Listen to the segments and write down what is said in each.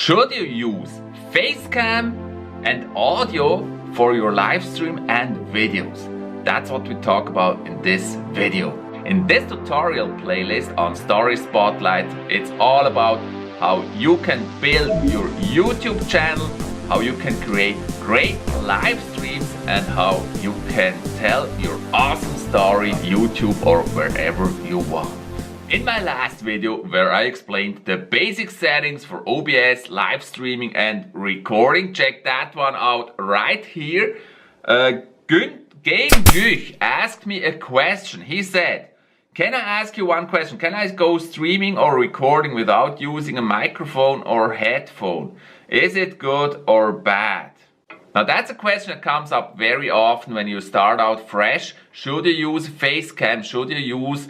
Should you use Facecam and audio for your live stream and videos? That's what we talk about in this video. In this tutorial playlist on StorySpotlight, it's all about how you can build your YouTube channel, how you can create great live streams, and how you can tell your awesome story on YouTube or wherever you want. In my last video, where I explained the basic settings for OBS, live streaming and recording, check that one out right here. 𝗦𝘁cie𝗿𝗆𝗶𝗵𝗵 asked me a question. He said, can I ask you one question? Can I go streaming or recording without using a microphone or headphone? Is it good or bad? Now that's a question that comes up very often when you start out fresh. Should you use Facecam? Should you use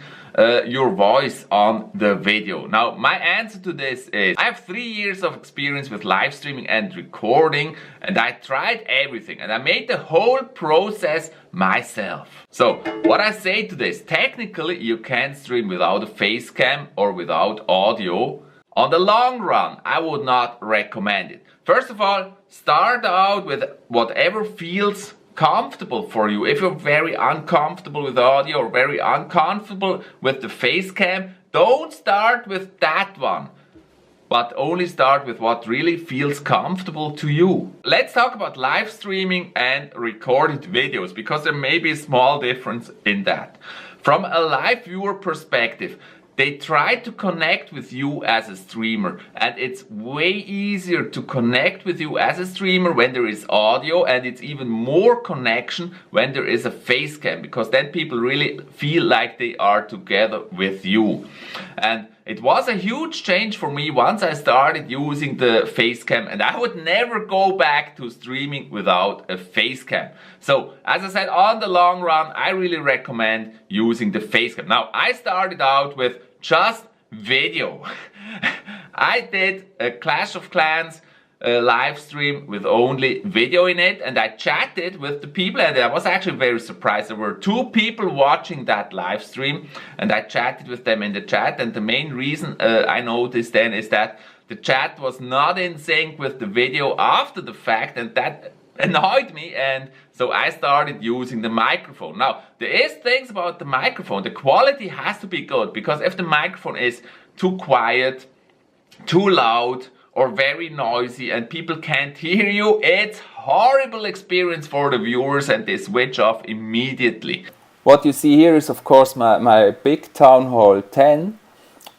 your voice on the video? Now my answer to this is, I have 3 years of experience with live streaming and recording, and I tried everything and I made the whole process myself. So what I say to this, technically you can stream without a Facecam or without audio. On the long run, I would not recommend it. First of all, start out with whatever feels comfortable for you. If you're very uncomfortable with audio or very uncomfortable with the Facecam, don't start with that one, but only start with what really feels comfortable to you. Let's talk about live streaming and recorded videos, because there may be a small difference in that. From a live viewer perspective, they try to connect with you as a streamer, and it's way easier to connect with you as a streamer when there is audio, and it's even more connection when there is a Facecam, because then people really feel like they are together with you. And it was a huge change for me once I started using the Facecam, and I would never go back to streaming without a Facecam. So, as I said, on the long run, I really recommend using the Facecam. Now, I started out with just video. I did a Clash of Clans live stream with only video in it, and I chatted with the people, and I was actually very surprised. There were 2 people watching that live stream, and I chatted with them in the chat, and the main reason I noticed then is that the chat was not in sync with the video after the fact, and that annoyed me, and so I started using the microphone. Now, there is things about the microphone. The quality has to be good, because if the microphone is too quiet, too loud, or very noisy and people can't hear you, it's horrible experience for the viewers and they switch off immediately. What you see here is of course my big town hall 10,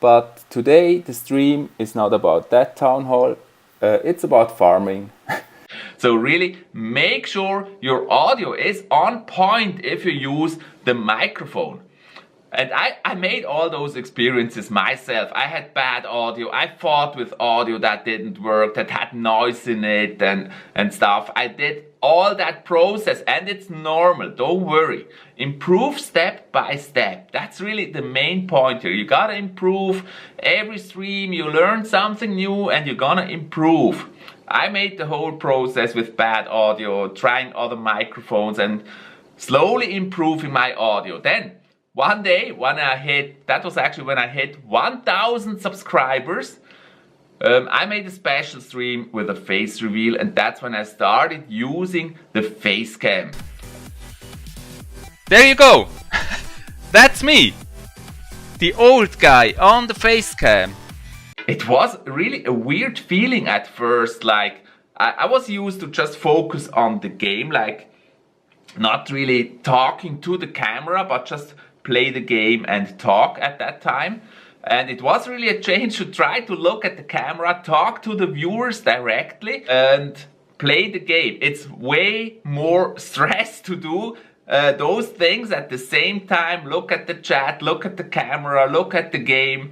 but today the stream is not about that town hall, it's about farming. So really make sure your audio is on point if you use the microphone. And I made all those experiences myself. I had bad audio, I fought with audio that didn't work, that had noise in it and stuff. I did all that process, and it's normal, don't worry. Improve step by step. That's really the main point here. You gotta improve every stream, you learn something new and you're gonna improve. I made the whole process with bad audio, trying other microphones and slowly improving my audio. Then one day, when I hit 1,000 subscribers, I made a special stream with a face reveal, and that's when I started using the Facecam. There you go! That's me! The old guy on the Facecam. It was really a weird feeling at first, like I was used to just focus on the game, like not really talking to the camera, but just play the game and talk at that time. And it was really a change to try to look at the camera, talk to the viewers directly and play the game. It's way more stress to do those things at the same time. Look at the chat, look at the camera, look at the game.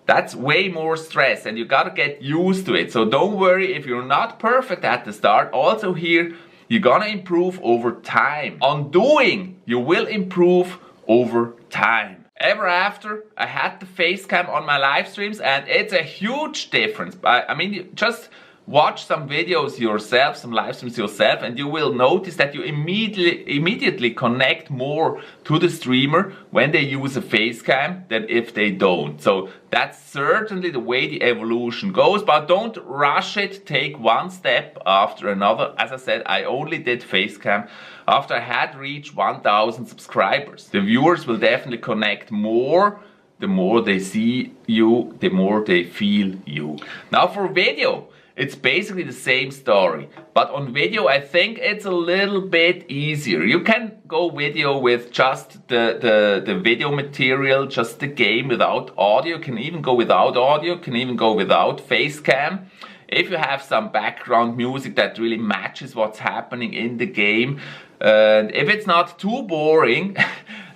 That's way more stress, and you gotta get used to it. So don't worry if you're not perfect at the start. Also here, you're gonna improve over time. On doing, you will improve over time. Ever after, I had the Facecam on my live streams, and it's a huge difference. I mean, just watch some videos yourself, some live streams yourself, and you will notice that you immediately connect more to the streamer when they use a face cam than if they don't. So that's certainly the way the evolution goes, but don't rush it. Take one step after another. As I said, I only did face cam after I had reached 1,000 subscribers. The viewers will definitely connect more. The more they see you, the more they feel you. Now for video, it's basically the same story, but on video I think it's a little bit easier. You can go video with just the video material, just the game without audio. You can even go without audio, can even go without face cam. If you have some background music that really matches what's happening in the game, if it's not too boring,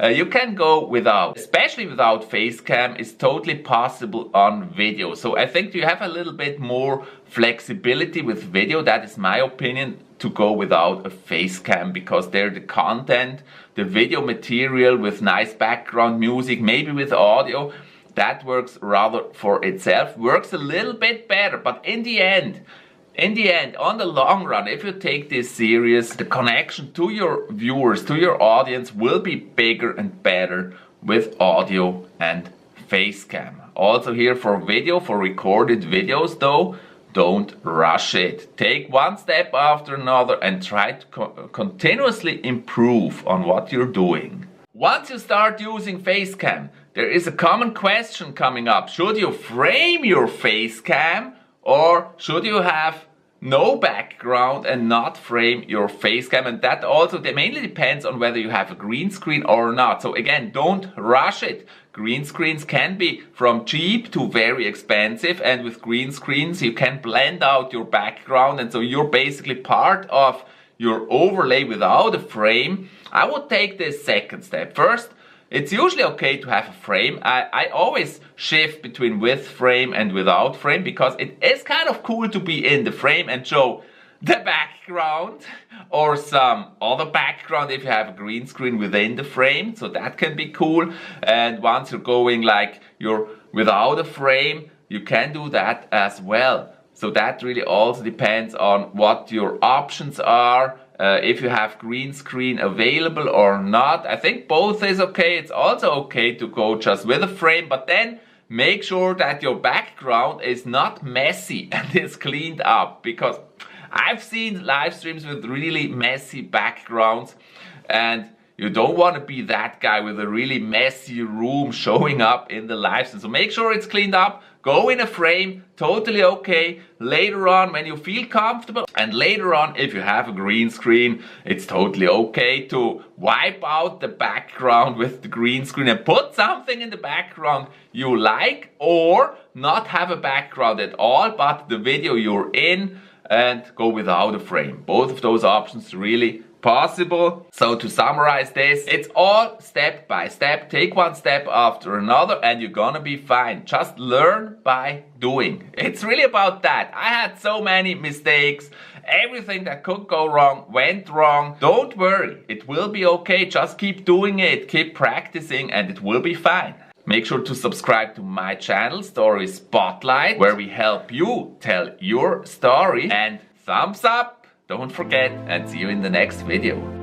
you can go without. Especially without face cam is totally possible on video. So I think you have a little bit more flexibility with video. That is my opinion, to go without a face cam, because there the content, the video material with nice background music, maybe with audio, that works rather for itself, works a little bit better. But in the end, on the long run, if you take this serious, the connection to your viewers, to your audience will be bigger and better with audio and face cam. Also here for video, for recorded videos though, don't rush it. Take one step after another and try to continuously improve on what you're doing. Once you start using face cam, there is a common question coming up. Should you frame your face cam, or should you have no background and not frame your face cam? And that also mainly depends on whether you have a green screen or not. So again, don't rush it. Green screens can be from cheap to very expensive, and with green screens you can blend out your background, and so you're basically part of your overlay without a frame. I would take this second step. First, it's usually okay to have a frame. I always shift between with frame and without frame, because it is kind of cool to be in the frame and show the background or some other background if you have a green screen within the frame. So that can be cool. And once you're going like you're without a frame, you can do that as well. So that really also depends on what your options are. If you have green screen available or not. I think both is okay. It's also okay to go just with a frame, but then make sure that your background is not messy and is cleaned up, because I've seen live streams with really messy backgrounds, and you don't want to be that guy with a really messy room showing up in the live stream. So make sure it's cleaned up. Go in a frame, totally okay. Later on, when you feel comfortable, and later on, if you have a green screen, it's totally okay to wipe out the background with the green screen and put something in the background you like, or not have a background at all, but the video you're in, and go without a frame. Both of those options really possible. So to summarize this, it's all step by step. Take one step after another and you're gonna be fine. Just learn by doing. It's really about that. I had so many mistakes. Everything that could go wrong went wrong. Don't worry, it will be okay. Just keep doing it, keep practicing, and it will be fine. Make sure to subscribe to my channel, StorySpotlight, where we help you tell your story. And thumbs up, don't forget, and see you in the next video.